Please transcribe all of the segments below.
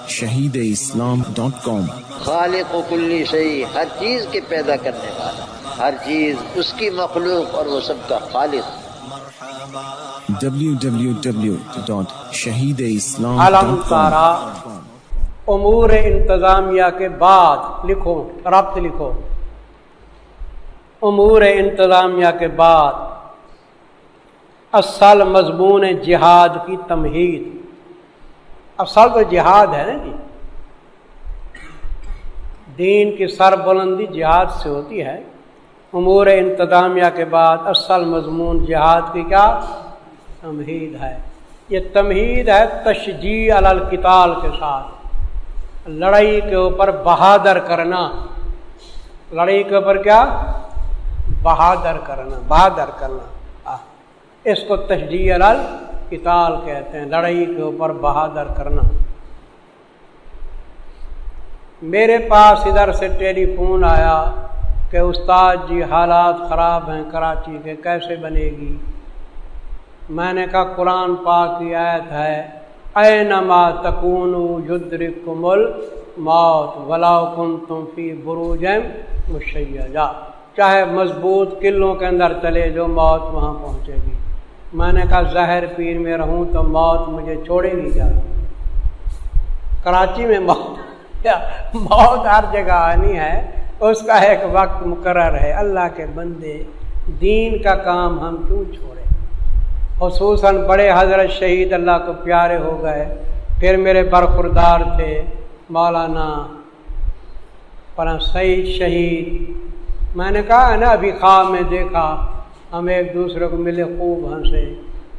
shahideislam.com خالق و کلی شیء، ہر چیز کے پیدا کرنے والا، ہر چیز اس کی مخلوق اور وہ سب کا خالق۔ www.shahideislam.com علم تارا امور انتظامیہ کے بعد لکھو، ربط لکھو، امور انتظامیہ کے بعد اصل مضمون جہاد کی تمہید۔ اصل تو جہاد ہے نا جی، دین کی سربلندی جہاد سے ہوتی ہے۔ امور انتظامیہ کے بعد اصل مضمون جہاد کی کیا تمہید ہے؟ یہ تمہید ہے تشجیع علی القتال کے ساتھ، لڑائی کے اوپر بہادر کرنا۔ لڑائی کے اوپر کیا؟ بہادر کرنا، بہادر کرنا، اس کو تشجیع علی القتال کہتے ہیں، لڑائی کے اوپر بہادر کرنا۔ میرے پاس ادھر سے ٹیلی فون آیا کہ استاد جی حالات خراب ہیں کراچی کے، کیسے بنے گی؟ میں نے کہا قرآن پاک کی آیت ہے، اینما تکونوا یدرککم الموت ولو کنتم فی بروج مشیدہ، چاہے مضبوط قلعوں کے اندر چلے جو، موت وہاں پہنچے گی۔ میں نے کہا زہر پیر میں رہوں تو موت مجھے چھوڑے گی کیا؟ کراچی میں موت ہر جگہ آنی ہے، اس کا ایک وقت مقرر ہے۔ اللہ کے بندے دین کا کام ہم کیوں چھوڑیں؟ خصوصاً بڑے حضرت شہید اللہ کو پیارے ہو گئے، پھر میرے برخوردار تھے مولانا پرا سعید شہید۔ میں نے کہا ہے نا ابھی خواب میں دیکھا، ہم ایک دوسرے کو ملے، خوب ہنسے،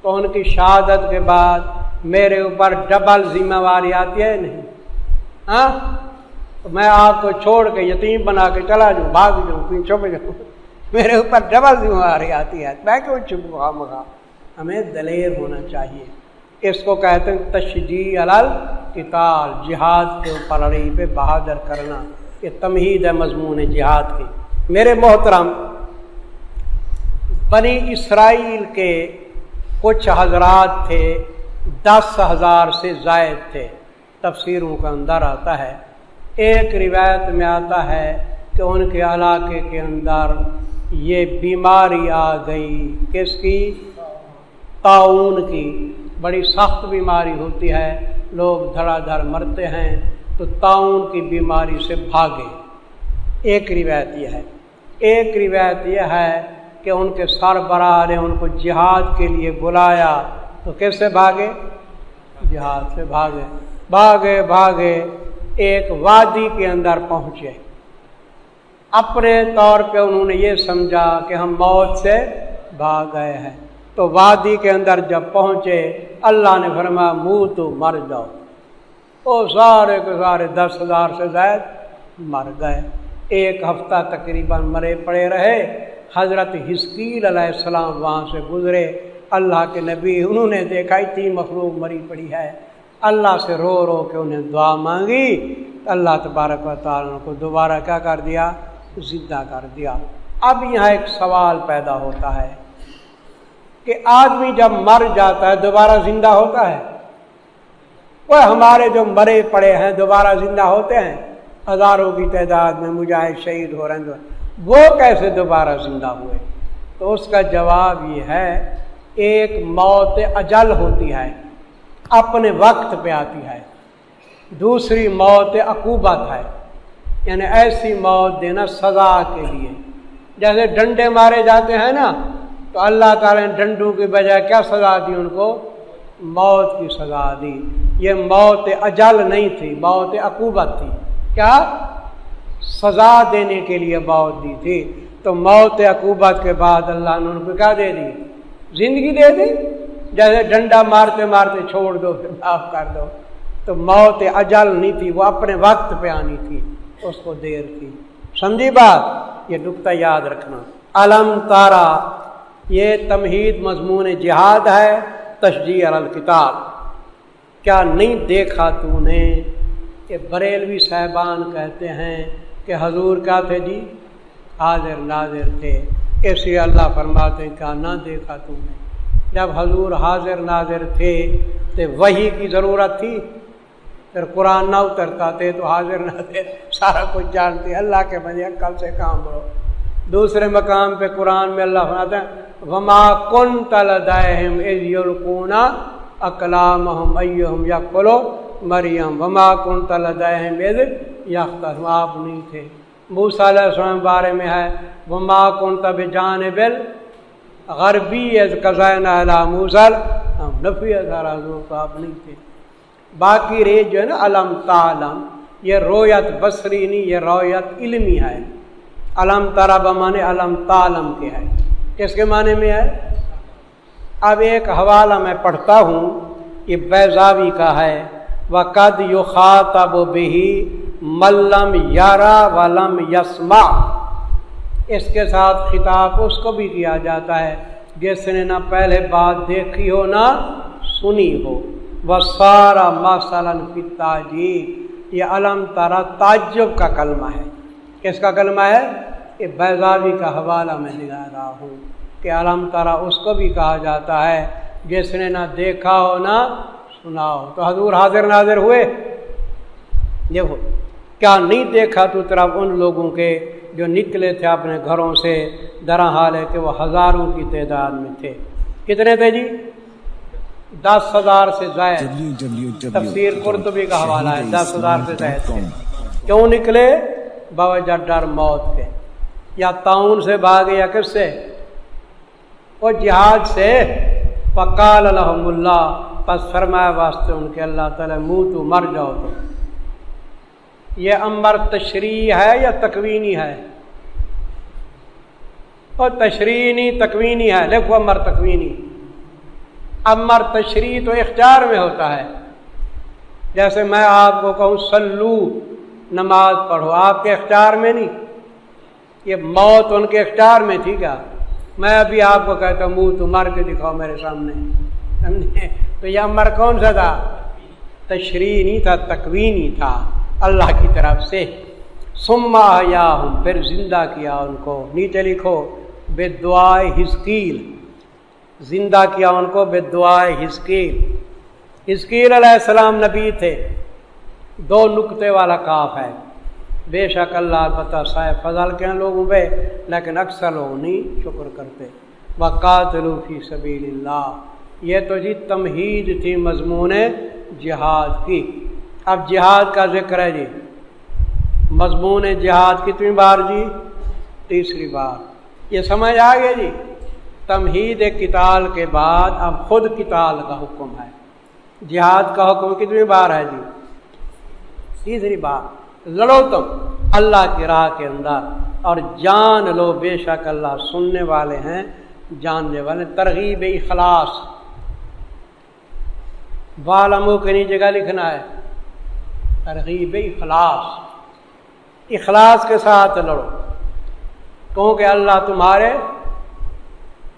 تو ان کی شہادت کے بعد میرے اوپر ڈبل ذمہ واری آتی ہے نہیں؟ ہاں، میں آپ کو چھوڑ کے یتیم بنا کے چلا جاؤں، بھاگ جاؤں، کہیں چھپ جاؤں، میرے اوپر ڈبل ذمہ داری آتی ہے، میں کیوں چھپ مگا؟ ہمیں دلیر ہونا چاہیے۔ اس کو کہتے ہیں تشجیع علی القتال، جہاد کے اوپر لڑائی پہ بہادر کرنا۔ یہ تمہید ہے مضمون جہاد کی۔ میرے محترم، بنی اسرائیل کے کچھ حضرات تھے، 10,000 سے زائد تھے، تفسیروں کا اندر آتا ہے۔ ایک روایت میں آتا ہے کہ ان کے علاقے کے اندر یہ بیماری آ گئی، کس کی؟ طاعون کی۔ بڑی سخت بیماری ہوتی ہے، لوگ دھڑا دھڑ مرتے ہیں، تو طاعون کی بیماری سے بھاگے۔ ایک روایت یہ ہے۔ ایک روایت یہ ہے کہ ان کے سربراہ نے ان کو جہاد کے لیے بلایا، تو کس سے بھاگے؟ جہاد سے بھاگے۔ بھاگے بھاگے ایک وادی کے اندر پہنچے۔ اپنے طور پہ انہوں نے یہ سمجھا کہ ہم موت سے بھاگ گئے ہیں، تو وادی کے اندر جب پہنچے اللہ نے فرمایا منہ تو مر جاؤ۔ وہ سارے کے سارے 10,000 سے زائد مر گئے۔ ایک ہفتہ تقریباً مرے پڑے رہے۔ حضرت حزقیل علیہ السلام وہاں سے گزرے، اللہ کے نبی، انہوں نے دیکھا اتنی مخلوق مری پڑی ہے، اللہ سے رو رو کے انہیں دعا مانگی، اللہ تبارک و تعالیٰ کو دوبارہ کیا کر دیا؟ زندہ کر دیا۔ اب یہاں ایک سوال پیدا ہوتا ہے کہ آدمی جب مر جاتا ہے دوبارہ زندہ ہوتا ہے؟ وہ ہمارے جو مرے پڑے ہیں دوبارہ زندہ ہوتے ہیں، ہزاروں کی تعداد میں مجاہد شہید ہو رہے ہیں، وہ کیسے دوبارہ زندہ ہوئے؟ تو اس کا جواب یہ ہے، ایک موت اجل ہوتی ہے، اپنے وقت پہ آتی ہے۔ دوسری موت عقوبت ہے، یعنی ایسی موت دینا سزا کے لیے۔ جیسے ڈنڈے مارے جاتے ہیں نا، تو اللہ تعالیٰ نے ڈنڈوں کی بجائے کیا سزا دی ان کو؟ موت کی سزا دی۔ یہ موت اجل نہیں تھی، موت عقوبت تھی۔ کیا؟ سزا دینے کے لیے موت دی تھی۔ تو موت عقوبت کے بعد اللہ نے ان کو کیا دے دی؟ زندگی دے دی۔ جیسے ڈنڈا مارتے مارتے چھوڑ دو پھر معاف کر دو، تو موت اجل نہیں تھی، وہ اپنے وقت پہ آنی تھی، اس کو دیر تھی۔ سمجھی بات؟ یہ نقطہ یاد رکھنا۔ علم تارا، یہ تمہید مضمون جہاد ہے، تشجیع علی القتال۔ کیا نہیں دیکھا تو نے کہ بریلوی صاحبان کہتے ہیں کہ حضور کیا تھے جی؟ حاضر ناظر تھے، اس لیے اللہ فرماتے ہیں کیا نہ دیکھا تو نے؟ جب حضور حاضر ناظر تھے تو وحی کی ضرورت تھی؟ پھر قرآن نہ اترتا تھے تو حاضر ناظر سارا کچھ جانتے، اللہ کے بندے عقل سے کام کرو۔ دوسرے مقام پہ قرآن میں اللہ فرماتا ہے وما کنت لدیہم اذ یلقون اقلامہم ایہم یکفل مریم وما کنت لدیہم اذ یختصمون، آپ نہیں تھے۔ موسیٰ علیہ السلام کے بارے میں ہے وما کنت بجانب الغربی اذ قضینا الی موسیٰ، نفی ازارہ حضور تو آپ نہیں تھے۔ باقی رے جو ہے نا علم تعلم، یہ رویت بصری نہیں، یہ رویت علمی ہے۔ علم ترى بمانے علم تعلم کے ہے، کس کے معنی میں ہے؟ اب ایک حوالہ میں پڑھتا ہوں، یہ بیضاوی کا ہے وَقَدْ يُخَاطَبُ بِهِ مَن لَّمْ يَرَ وَلَمْ يَسْمَعْ، اس کے ساتھ خطاب اس کو بھی کیا جاتا ہے جس نے نہ پہلے بات دیکھی ہو نہ سنی ہو۔ وَصَارَ مَثَلًا فِي التَّعْجِيبِ، یہ علم ترى تعجب کا کلمہ ہے۔ کس کا کلمہ ہے؟ یہ بیضاوی کا حوالہ میں دکھا رہا ہوں کہ علم ترى اس کو بھی کہا جاتا ہے جس نے نہ دیکھا ہو نہ سنا ہو۔ تو حضور حاضر ناظر ہوئے؟ دیکھو کیا نہیں دیکھا تو طرف ان لوگوں کے جو نکلے تھے اپنے گھروں سے، درا حال ہے کہ وہ ہزاروں کی تعداد میں تھے۔ کتنے تھے جی؟ 10,000 سے زائد۔ تفسیر قرطبی کا حوالہ ہے 10,000 سے زائد تھے۔ کیوں نکلے؟ بوجہ ڈر موت کے، یا طاعون سے بھاگے یا کس سے؟ وہ جہاد سے۔ فقال لهم اللہ، پس فرمایا واسطے ان کے اللہ تعالی موتو، مر جاؤ تو۔ یہ امر تشریح ہے یا تکوینی ہے؟ اور تشریحی تکوینی ہے، لکھو امر تکوینی۔ امر تشریح تو اختیار میں ہوتا ہے، جیسے میں آپ کو کہوں سلو، نماز پڑھو، آپ کے اختیار میں نہیں۔ یہ موت ان کے اختیار میں تھی کیا؟ میں ابھی آپ کو کہتا ہوں منہ تو مر کے دکھاؤ میرے سامنے، سمجھے؟ تو یہ امر کون سا تھا؟ تشریح نہیں تھا، تکوینی تھا اللہ کی طرف سے۔ ثم احیاہم، پھر زندہ کیا ان کو، نیچے لکھو بدعائے حزقیل، زندہ کیا ان کو بدعائے حزقیل۔ حزقیل علیہ السلام نبی تھے، 2 نقطے والا کاف ہے۔ بے شک اللہ البتہ صاحب فضل کے ہیں لوگوں پہ، لیکن اکثر لوگ نہیں شکر کرتے۔ وقاتلوا فی سبیل اللہ، یہ تو جی تمہید تھی مضمون جہاد کی۔ اب جہاد کا ذکر ہے جی، مضمون جہاد کتنی بار جی؟ 3 بار۔ یہ سمجھ آ گیا جی؟ تمہید قتال کے بعد اب خود قتال کا حکم ہے۔ جہاد کا حکم کتنی بار ہے جی؟ 3 بار۔ لڑو تم اللہ کی راہ کے اندر اور جان لو بے شک اللہ سننے والے ہیں، جاننے والے۔ ترغیب اخلاص، والمو کے نیچے جگہ لکھنا ہے ترغیب اخلاص، اخلاص کے ساتھ لڑو، کیونکہ اللہ تمہارے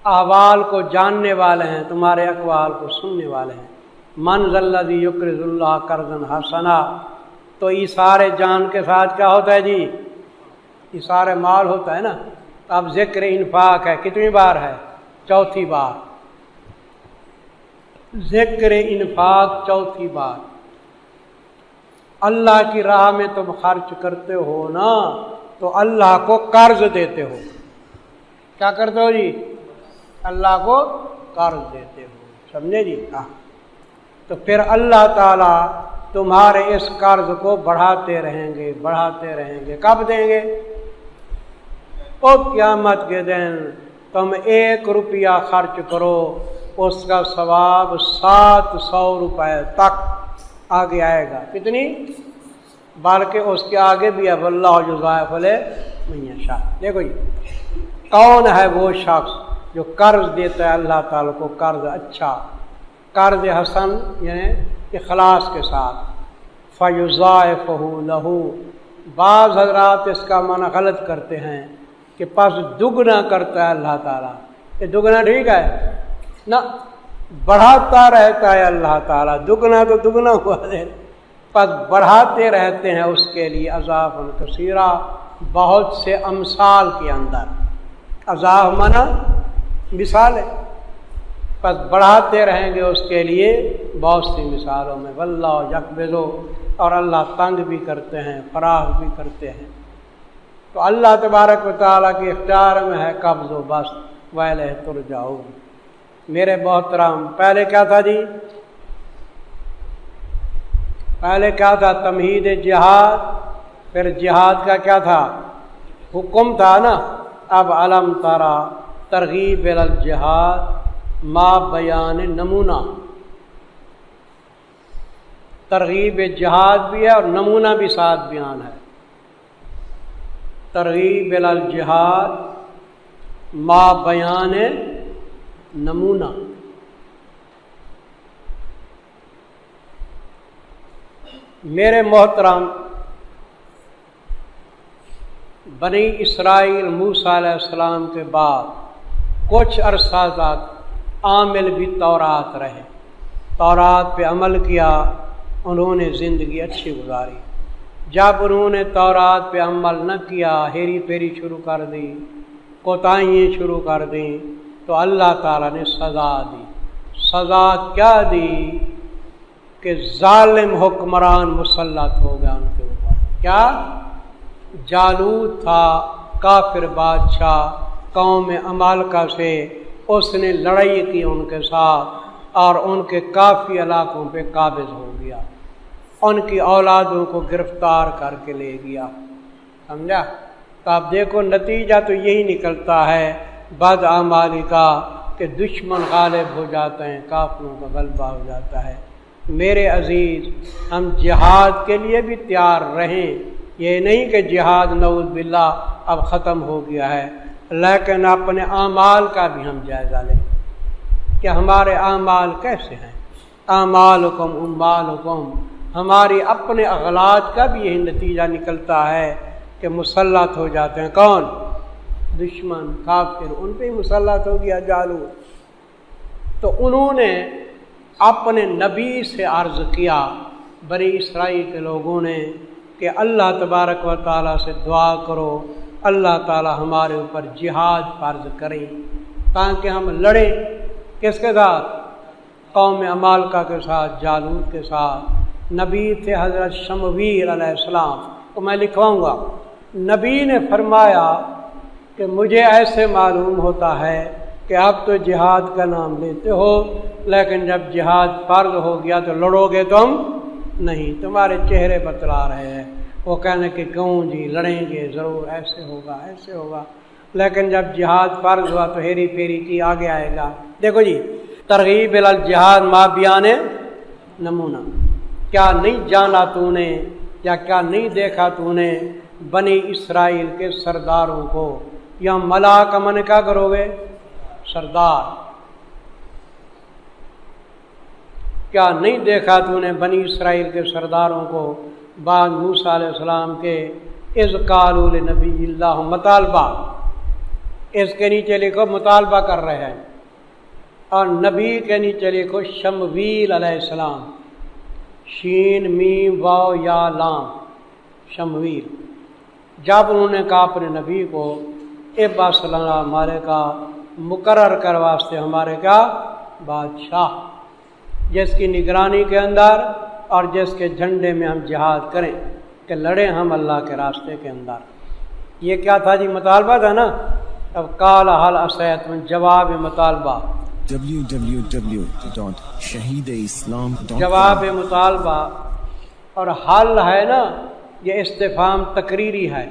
احوال کو جاننے والے ہیں، تمہارے اقوال کو سننے والے ہیں۔ من ذا الذی یقرض اللہ قرضا حسنا، تو ایثار جان کے ساتھ کیا ہوتا ہے جی؟ ایثار مال ہوتا ہے نا۔ اب ذکر انفاق ہے، کتنی بار ہے؟ 4 بار۔ ذکر انفاق 4 بار۔ اللہ کی راہ میں تم خرچ کرتے ہو نا، تو اللہ کو قرض دیتے ہو۔ کیا کرتے ہو جی؟ اللہ کو قرض دیتے ہو، سمجھے جی؟ تو پھر اللہ تعالیٰ تمہارے اس قرض کو بڑھاتے رہیں گے، بڑھاتے رہیں گے۔ کب دیں گے؟ او قیامت کے دن تم 1 روپیہ خرچ کرو، اس کا ثواب 700 روپے تک آگے آئے گا۔ کتنی؟ بلکہ اس کے آگے بھی اب اللہ یضاعف لمن یشاء۔ دیکھو جی، کون ہے وہ شخص جو قرض دیتا ہے اللہ تعالیٰ کو، قرض اچھا، قرض حسن یعنی اخلاص کے ساتھ۔ فیضاعفہ لہ، بعض حضرات اس کا معنی غلط کرتے ہیں کہ پس دگنا کرتا ہے اللہ تعالیٰ۔ یہ دگنا ٹھیک ہے نہ، بڑھاتا رہتا ہے اللہ تعالیٰ، دگنا تو دگنا ہوا ہے، پس بڑھاتے رہتے ہیں اس کے لیے اضافاً کثیرا، بہت سے امثال کے اندر۔ اضاف معنی مثال ہے، بس بڑھاتے رہیں گے اس کے لیے بہت سی مثالوں میں۔ واللہ یقبض، اور اللہ تنگ بھی کرتے ہیں، فراخ بھی کرتے ہیں۔ تو اللہ تبارک و تعالیٰ کے اختیار میں ہے قبض و بسط، وَإِلَیہِ تُرْجَعُونَ۔ میرے محترم، پہلے کیا تھا جی؟ پہلے کیا تھا؟ تمہید جہاد، پھر جہاد کا کیا تھا؟ حکم تھا نا۔ اب علم ترى ترغیب الی الجہاد ما بیان نمونہ، ترغیب جہاد بھی ہے اور نمونہ بھی ساتھ بیان ہے۔ ترغیب الی الجہاد ما بیان نمونہ، میرے محترم، بنی اسرائیل موسیٰ علیہ السلام کے بعد کچھ عرصہ تک عامل بھی تورات رہے، تورات پہ عمل کیا، انہوں نے زندگی اچھی گزاری۔ جب انہوں نے تورات پہ عمل نہ کیا، ہیری پھیری شروع کر دی، کوتاہیاں شروع کر دیں، تو اللہ تعالیٰ نے سزا دی۔ سزا کیا دی؟ کہ ظالم حکمران مسلط ہو گیا ان کے اوپر۔ کیا؟ جالوت تھا کافر بادشاہ قوم عمالقہ سے، اس نے لڑائی کی ان کے ساتھ اور ان کے کافی علاقوں پہ قابض ہو گیا، ان کی اولادوں کو گرفتار کر کے لے گیا۔ سمجھا؟ تو آپ دیکھو نتیجہ تو یہی نکلتا ہے بد اعمالی کا کہ دشمن غالب ہو جاتے ہیں، کافروں کا غلبہ ہو جاتا ہے۔ میرے عزیز، ہم جہاد کے لیے بھی تیار رہیں، یہ نہیں کہ جہاد نعوذ باللہ اب ختم ہو گیا ہے، لیکن اپنے اعمال کا بھی ہم جائزہ لیں کہ ہمارے اعمال کیسے ہیں۔ اعمالکم اموالکم، ہماری اپنے اغلاط کا بھی یہی نتیجہ نکلتا ہے کہ مسلط ہو جاتے ہیں۔ کون؟ دشمن، کافر، ان پہ ہی مسلط ہو گیا جالوت۔ تو انہوں نے اپنے نبی سے عرض کیا، بنی اسرائیل کے لوگوں نے، کہ اللہ تبارک و تعالیٰ سے دعا کرو اللہ تعالیٰ ہمارے اوپر جہاد فرض کریں تاکہ ہم لڑیں۔ کس کے ساتھ؟ قوم عمالقہ کے ساتھ، جالوت کے ساتھ۔ نبی تھے حضرت شمویل علیہ السلام، تو میں لکھواؤں گا، نبی نے فرمایا کہ مجھے ایسے معلوم ہوتا ہے کہ اب تو جہاد کا نام لیتے ہو، لیکن جب جہاد فرض ہو گیا تو لڑو گے تم نہیں، تمہارے چہرے بتلا رہے ہیں۔ وہ کہنے کہ کیوں جی لڑیں گے، ضرور ایسے ہوگا ایسے ہوگا، لیکن جب جہاد فرض ہوا تو ہیری پھیری کی آگے آئے گا۔ دیکھو جی، ترغیب الی الجہاد ما بیان نمونہ، کیا نہیں جانا تو نے یا کیا نہیں دیکھا تو نے بنی اسرائیل کے سرداروں کو، یا ملا کا من کیا کرو گے؟ سردار۔ کیا نہیں دیکھا تو نے بنی اسرائیل کے سرداروں کو بعد موسیٰ علیہ السلام کے، اذ قالوا لنبی اللہ، مطالبہ، اس کے نیچے لکھو مطالبہ کر رہے ہیں، اور نبی کے نیچے لکھو شمویل علیہ السلام، شین میم واو یا لام، شمویل۔ جب انہوں نے کہا اپنے نبی کو، ابعث لنا ہمارے کا مقرر کر واسطے ہمارے کیا بادشاہ، جس کی نگرانی کے اندر اور جس کے جھنڈے میں ہم جہاد کریں، کہ لڑیں ہم اللہ کے راستے کے اندر۔ یہ کیا تھا جی؟ مطالبہ تھا نا۔ اب قال حل عصیتم، جواب مطالبہ، www.shahideislam.com جواب مطالبہ، اور حل ہے نا، یہ استفہام تقریری ہے،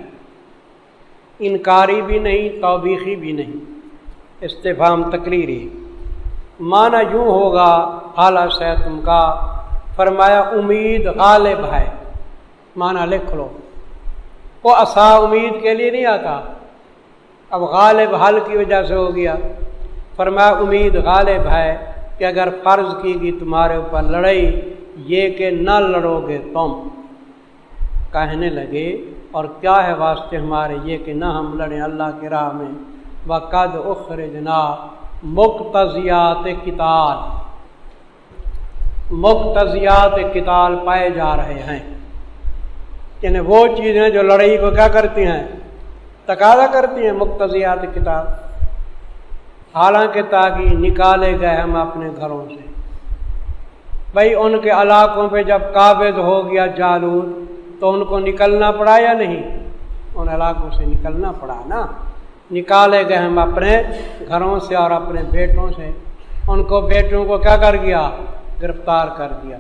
انکاری بھی نہیں توبیخی بھی نہیں، استفہام تقریری۔ معنی یوں ہوگا حل عصیتم کا، فرمایا امید غالب ہے، معنی لکھ لو، وہ عصا امید کے لیے نہیں آتا، اب غالب حل کی وجہ سے ہو گیا۔ فرمایا امید غالب ہے کہ اگر فرض کی گئی تمہارے اوپر لڑائی، یہ کہ نہ لڑو گے تم، کہنے لگے اور کیا ہے واسطے ہمارے یہ کہ نہ ہم لڑیں اللہ کی راہ میں۔ وقد اخرجنا مقتضیات قتال، مقتضیات قتال پائے جا رہے ہیں، یعنی وہ چیزیں جو لڑائی کو کیا کرتی ہیں؟ تقاضا کرتی ہیں، مقتضیات قتال۔ حالانکہ تاکہ نکالے گئے ہم اپنے گھروں سے۔ بھائی ان کے علاقوں پہ جب قابض ہو گیا جالوت تو ان کو نکلنا پڑا یا نہیں؟ ان علاقوں سے نکلنا پڑا نا۔ نکالے گئے ہم اپنے گھروں سے اور اپنے بیٹوں سے۔ ان کو بیٹوں کو کیا کر گیا؟ گرفتار کر دیا۔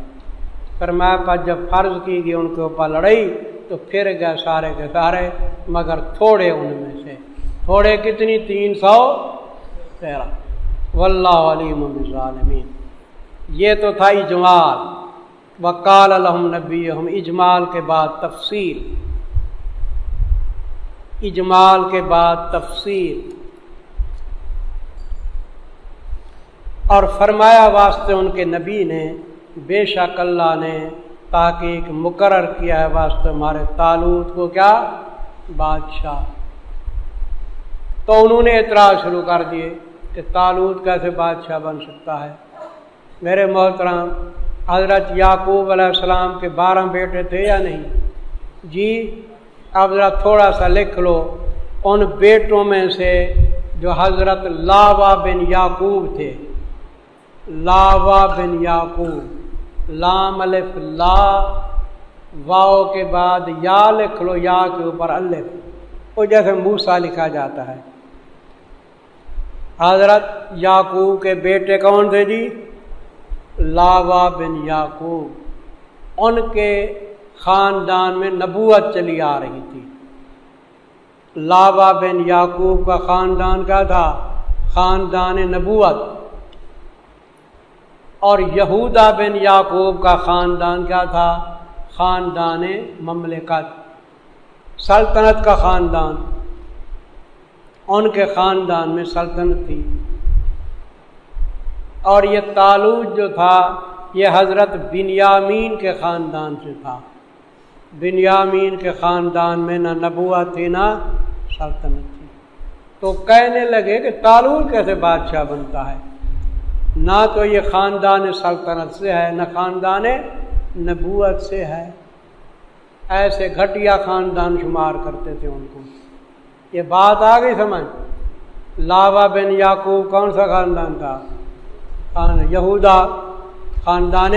فرمایا پر جب فرض کی گئی ان کے اوپر لڑائی تو پھر گئے سارے کے سارے، مگر تھوڑے ان میں سے۔ تھوڑے کتنی؟ 313۔ واللہ علیم بالظالمین۔ یہ تو تھا اجمال۔ وقال لهم نبیہم، اجمال کے بعد تفصیل، اجمال کے بعد تفصیل۔ اور فرمایا واسطے ان کے نبی نے، بے شک اللہ نے تحقیق مقرر کیا ہے واسطے ہمارے طالوت کو کیا؟ بادشاہ۔ تو انہوں نے اعتراض شروع کر دیے کہ طالوت کیسے بادشاہ بن سکتا ہے؟ میرے محترم، حضرت یعقوب علیہ السلام کے 12 بیٹے تھے یا نہیں؟ جی، اب ذرا تھوڑا سا لکھ لو، ان بیٹوں میں سے جو حضرت لاوا بن یعقوب تھے، لاوا بن یعقوب، لام الف لا، واو کے بعد یا لکھ لو، یا کے اوپر الف، وہ جیسے موسیٰ لکھا جاتا ہے۔ حضرت یعقوب کے بیٹے کون تھے جی؟ لاوا بن یعقوب۔ ان کے خاندان میں نبوت چلی آ رہی تھی۔ لاوا بن یعقوب کا خاندان کیا تھا؟ خاندان نبوت۔ اور یہودا بن یعقوب کا خاندان کیا تھا؟ خاندان مملکت، سلطنت کا خاندان۔ ان کے خاندان میں سلطنت تھی۔ اور یہ طالوت جو تھا یہ حضرت بنیامین کے خاندان سے تھا۔ بنیامین کے خاندان میں نہ نبوت تھی نہ سلطنت تھی۔ تو کہنے لگے کہ طالوت کیسے بادشاہ بنتا ہے؟ نہ تو یہ خاندان سلطنت سے ہے نہ خاندان نبوت سے ہے۔ ایسے گھٹیا خاندان شمار کرتے تھے ان کو۔ یہ بات آ گئی سمجھ؟ لاوا بن یعقوب کون سا خاندان تھا؟ یہودا، خاندان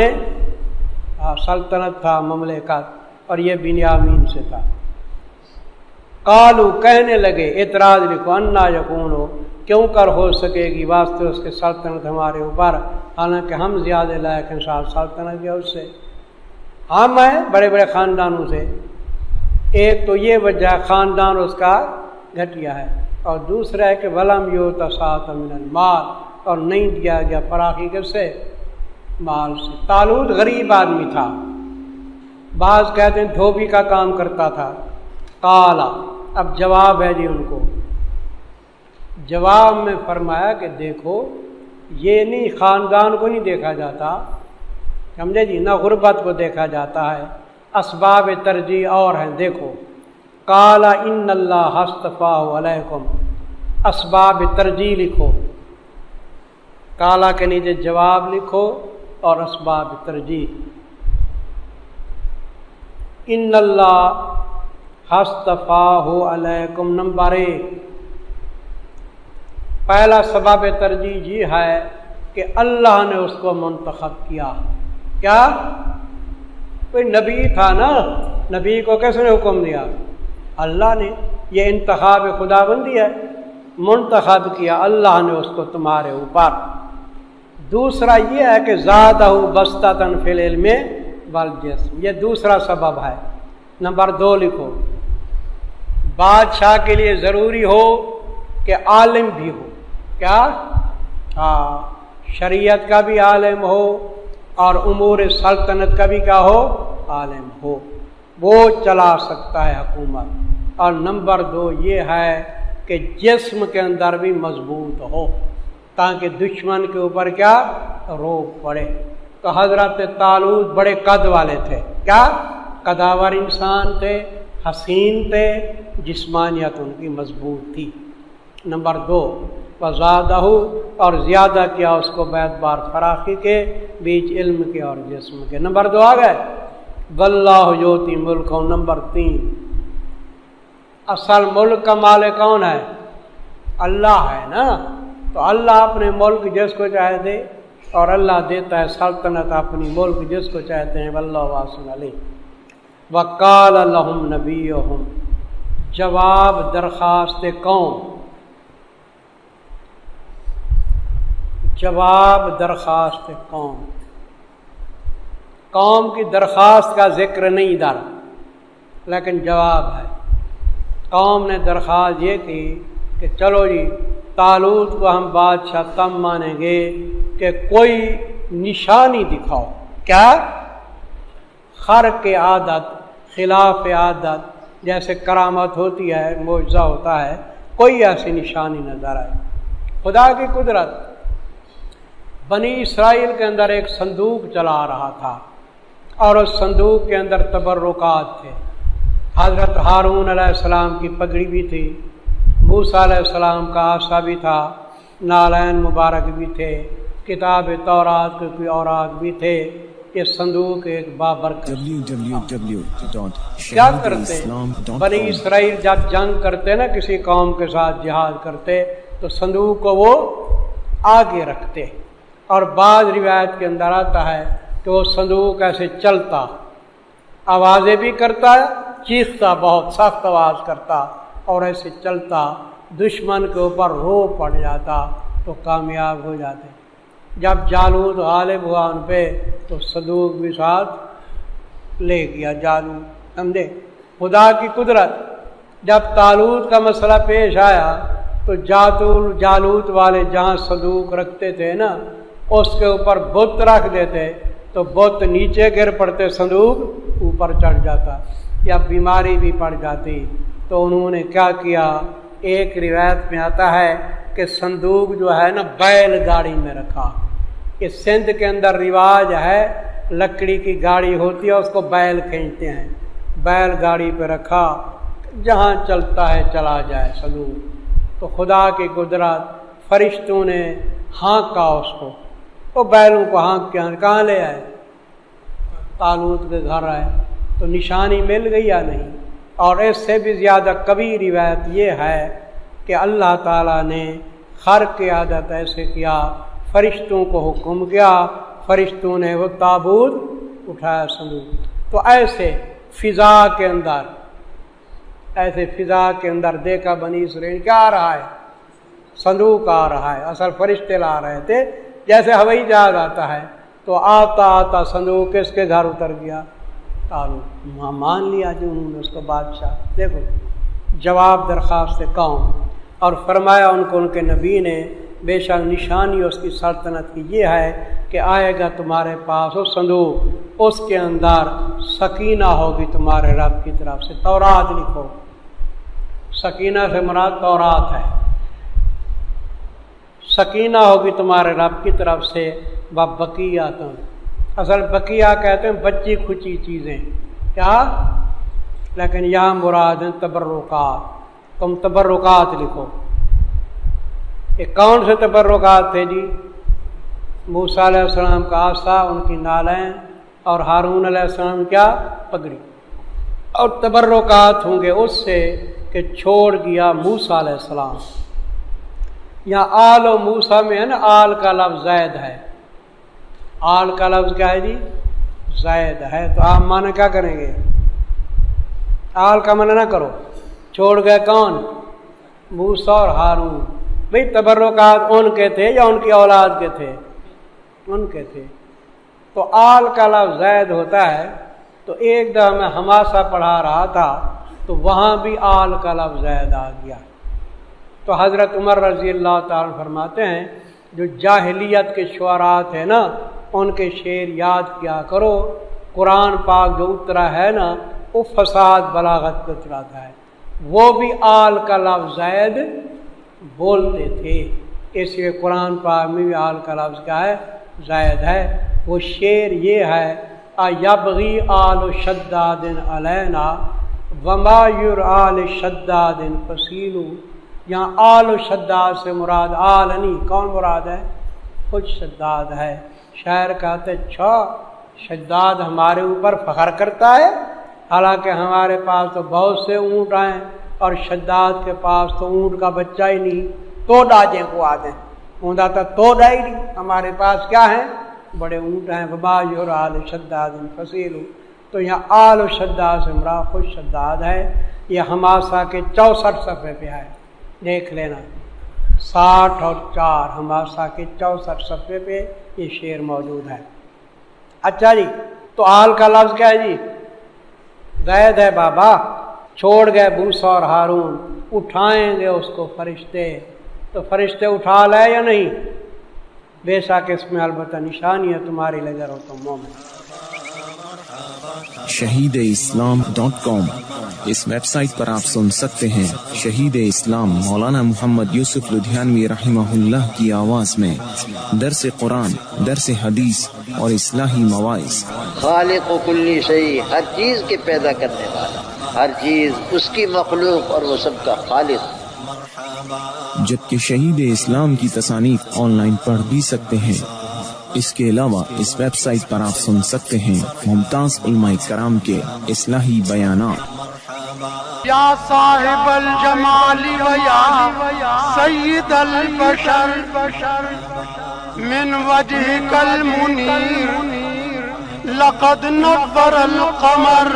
سلطنت تھا، مملکت، اور یہ بنیامین سے تھا۔ قالو، کہنے لگے، اعتراض لکھو، انا یکون ہو، کیوں کر ہو سکے گی واسطے اس کے سلطنت ہمارے اوپر، حالانکہ ہم زیادہ لائق ہیں صاحب سلطنت یا اس سے، ہم ہیں بڑے بڑے خاندانوں سے۔ ایک تو یہ وجہ خاندان اس کا گھٹیا ہے، اور دوسرا ہے کہ ولم یؤت سعۃ من المال، اور نہیں دیا گیا فراخی کس سے؟ مال سے۔ طالوت غریب آدمی تھا، بعض کہتے ہیں دھوبی کا کام کرتا تھا۔ قالا، اب جواب ہے جی ان کو، جواب میں فرمایا کہ دیکھو یہ نہیں، خاندان کو نہیں دیکھا جاتا، سمجھے جی، نہ غربت کو دیکھا جاتا ہے، اسباب ترجیح اور ہیں۔ دیکھو، قال ان اللہ اصطفاہ علیکم، اسباب ترجیح لکھو، کالا کے نیچے جواب لکھو اور اسباب ترجیح۔ ان اللہ اصطفاہ علیکم، نمبر 1، پہلا سبب ترجیح یہ ہے کہ اللہ نے اس کو منتخب کیا۔ کیا؟ کوئی نبی تھا نا، نبی کو کس نے حکم دیا؟ اللہ نے۔ یہ انتخاب خداوندی ہے، منتخب کیا اللہ نے اس کو تمہارے اوپر۔ دوسرا یہ ہے کہ زادہ بسطۃ فی العلم والجسم، یہ دوسرا سبب ہے۔ نمبر 2 لکھو، بادشاہ کے لیے ضروری ہو کہ عالم بھی ہو۔ کیا؟ ہاں، شریعت کا بھی عالم ہو اور امور سلطنت کا بھی کیا ہو؟ عالم ہو، وہ چلا سکتا ہے حکومت۔ اور نمبر 2 یہ ہے کہ جسم کے اندر بھی مضبوط ہو تاکہ دشمن کے اوپر کیا روک پڑے۔ تو حضرت طالوت بڑے قد والے تھے، کیا قداور انسان تھے، حسین تھے، جسمانیت ان کی مضبوط تھی۔ نمبر 2 وزادہ، اور زیادہ کیا اس کو بیعتبار فراخی کے، بیچ علم کے اور جسم کے۔ نمبر 2 آ گئے، واللہ یؤتی ملک۔ نمبر 3، اصل ملک کا مالک کون ہے؟ اللہ ہے نا۔ تو اللہ اپنے ملک جس کو چاہے دے، اور اللہ دیتا ہے سلطنت اپنی ملک جس کو چاہتے ہیں، واللہ واسع علیم۔ وقال لهم نبیہم، جواب درخواست قوم، جواب درخواست قوم، قوم کی درخواست کا ذکر نہیں ادھر، لیکن جواب ہے۔ قوم نے درخواست یہ کی کہ چلو جی طالوت کو ہم بادشاہ تب مانیں گے کہ کوئی نشانی دکھاؤ۔ کیا؟ خرق عادت، خلاف عادت، جیسے کرامت ہوتی ہے، معجزہ ہوتا ہے، کوئی ایسی نشانی نظر آئے۔ خدا کی قدرت، بنی اسرائیل کے اندر ایک صندوق چلا رہا تھا، اور اس صندوق کے اندر تبرکات تھے۔ حضرت ہارون علیہ السلام کی پگڑی بھی تھی، موسیٰ علیہ السلام کا عصا بھی تھا، نالین مبارک بھی تھے، کتاب تورات کے کوئی اوراق بھی تھے۔ یہ صندوق ایک بابرکت۔ کیا کرتے بنی اسرائیل جب جنگ کرتے نا، کسی قوم کے ساتھ جہاد کرتے، تو صندوق کو وہ آگے رکھتے، اور بعض روایت کے اندر آتا ہے کہ وہ صندوق ایسے چلتا، آوازیں بھی کرتا ہے، چیختا، بہت سخت آواز کرتا، اور ایسے چلتا، دشمن کے اوپر رو پڑ جاتا تو کامیاب ہو جاتے۔ جب جالوت غالب ہوا ان پہ تو صندوق بھی ساتھ لے گیا جالوت، سمجھے؟ خدا کی قدرت، جب طالوت کا مسئلہ پیش آیا تو جالوت والے جہاں صندوق رکھتے تھے نا، اس کے اوپر بت رکھ دیتے تو بت نیچے گر پڑتے، صندوق اوپر چڑھ جاتا، یا بیماری بھی پڑ جاتی۔ تو انہوں نے کیا کیا، ایک روایت میں آتا ہے کہ صندوق جو ہے نا بیل گاڑی میں رکھا۔ کہ سندھ کے اندر رواج ہے، لکڑی کی گاڑی ہوتی ہے، اس کو بیل کھینچتے ہیں، بیل گاڑی پہ رکھا، جہاں چلتا ہے چلا جائے صندوق۔ تو خدا کی قدرت، فرشتوں نے ہانکا اس کو، وہ بیلوں کو ہانک کے کہاں لے آئے؟ طالوت کے گھر آئے۔ تو نشانی مل گئی یا نہیں؟ اور اس سے بھی زیادہ کبھی روایت یہ ہے کہ اللہ تعالیٰ نے خرق عادت ایسے کیا، فرشتوں کو حکم کیا، فرشتوں نے وہ تابوت اٹھایا صندوق۔ تو ایسے فضا کے اندر دیکھا بنی اسرائیل کیا آ رہا ہے؟ صندوق آ رہا ہے، اصل فرشتے لا رہے تھے، جیسے ہوائی جہاز آتا ہے۔ تو آتا آتا صندوق کس کے گھر اتر گیا؟ طالوت۔ مان لیا جو انہوں نے اس کو بادشاہ۔ دیکھو جواب درخواست قوم، اور فرمایا ان کو ان کے نبی نے، بے شک نشانی اس کی سلطنت کی یہ ہے کہ آئے گا تمہارے پاس وہ صندوق، اس کے اندر سکینہ ہوگی تمہارے رب کی طرف سے۔ تورات لکھو، سکینہ سے مراد تورات ہے۔ سکینہ ہوگی تمہارے رب کی طرف سے، بقیات، اصل بقیہ کہتے ہیں بچی کھچی چیزیں، کیا؟ لیکن یہاں مراد ہیں تبرکات۔ تم تبرکات لکھو۔ یہ کون سے تبرکات تھے جی؟ موسیٰ علیہ السلام کا عصا، ان کی نالین، اور ہارون علیہ السلام کیا؟ پگڑی۔ اور تبرکات ہوں گے اس سے کہ چھوڑ گیا موسیٰ علیہ السلام۔ یہاں آل و موسیٰ میں ہے نا، آل کا لفظ زید ہے۔ آل کا لفظ کیا ہے جی؟ زید ہے۔ تو آپ معنی کیا کریں گے؟ آل کا معنی نہ کرو، چھوڑ گئے کون؟ موسیٰ اور ہارون۔ بھئی تبرکات ان کے تھے یا ان کی اولاد کے تھے؟ ان کے تھے۔ تو آل کا لفظ زید ہوتا ہے۔ تو ایک دفعہ میں حماسہ پڑھا رہا تھا تو وہاں بھی آل کا لفظ زید آ گیا۔ تو حضرت عمر رضی اللہ تعالیٰ فرماتے ہیں جو جاہلیت کے شعراء تھے نا، ان کے شعر یاد کیا کرو۔ قرآن پاک جو اترا ہے نا، وہ فساد بلاغت کو اتراتا ہے، وہ بھی آل کا لفظ زید بولتے تھے، اس لیے قرآن پاک میں بھی آل کا لفظ کیا ہے؟ زائد ہے۔ وہ شعر یہ ہے، یبغی آل شداد علینا وما یرآل شداد فصیل۔ یہاں آل شداد سے مراد آل نہیں، کون مراد ہے؟ خود شداد ہے۔ شاعر کہتے اچھا شداد ہمارے اوپر فخر کرتا ہے، حالانکہ ہمارے پاس تو بہت سے اونٹ ہیں، اور شداد کے پاس تو اونٹ کا بچہ ہی نہیں، تو ڈاجیں کو آ دیں، اوندا تو ڈائری ہمارے پاس کیا ہے؟ بڑے اونٹ ہیں. وباجر آل شداد فصیل، تو یہاں آل شداد سے مراد خود شداد ہے. یہ حماسہ کے 64 صفحے پہ ہے، دیکھ لینا. 60 اور 4 حماسہ کے 64 صفحے پہ یہ شعر موجود ہے. اچھا جی، تو آل کا لفظ کیا ہے جی؟ زید ہے بابا. چھوڑ گئے موسیٰ اور ہارون، اٹھائیں گے اس کو فرشتے. تو فرشتے اٹھا لے یا نہیں؟ بے شک اس میں البتہ نشانی ہے تمہاری نظر ہو تو مومن. shahideislam.com اس ویب سائٹ پر آپ سن سکتے ہیں شہید اسلام مولانا محمد یوسف لدھیانوی رحمہ اللہ کی آواز میں درس قرآن، درس حدیث اور اصلاحی مواعظ. خالق و کلی شیء، ہر چیز کے پیدا کرنے والا، ہر چیز اس کی مخلوق اور وہ سب کا خالق. جبکہ شہید اسلام کی تصانیف آن لائن پڑھ بھی سکتے ہیں. اس کے علاوہ اس ویب سائٹ پر آپ سن سکتے ہیں ممتاز علماء کرام کے اصلاحی بیانات. یا صاحب الجمال و یا سید البشر من وجهك المنیر لقد نور القمر.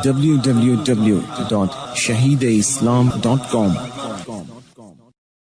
www.shahideislam.com